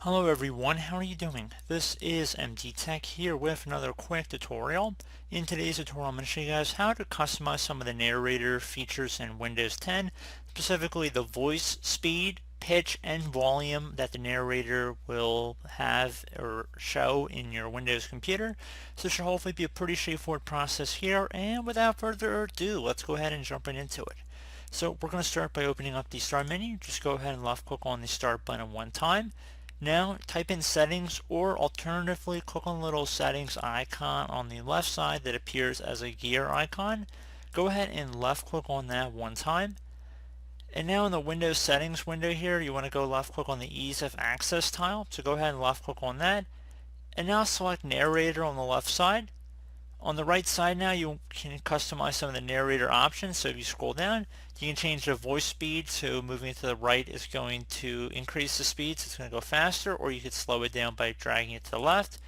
Hello everyone, how are you doing? This is MD Tech here with another quick tutorial. In today's tutorial I'm going to show you guys how to customize some of the narrator features in Windows 10, specifically the voice speed, pitch, and volume that the narrator will have or show in your Windows computer. So this should hopefully be a pretty straightforward process here, and without further ado, let's go ahead and jump right into it. So we're going to start by opening up the Start menu. Just go ahead and left click on the Start button one time. Now type in settings, or alternatively click on the little settings icon on the left side that appears as a gear icon. Go ahead and left click on that one time. And now in the Windows settings window here, you want to go left click on the ease of access tile. So go ahead and left click on that. And now select narrator on the left side. On the right side now you can customize some of the narrator options. So if you scroll down, you can change the voice speed, so moving to the right is going to increase the speed, so it's going to go faster, or you could slow it down by dragging it to the left.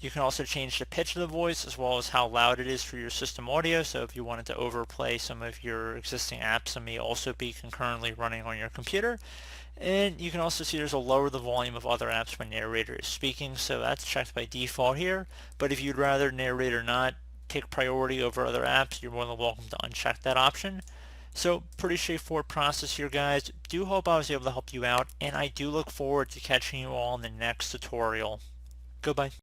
You can also change the pitch of the voice as well as how loud it is for your system audio, so if you wanted to overplay some of your existing apps that may also be concurrently running on your computer. And you can also see there's a lower the volume of other apps when narrator is speaking, so that's checked by default here. But if you'd rather narrator not take priority over other apps, you're more than welcome to uncheck that option. So pretty straightforward process here, guys. Do hope I was able to help you out, and I do look forward to catching you all in the next tutorial. Goodbye.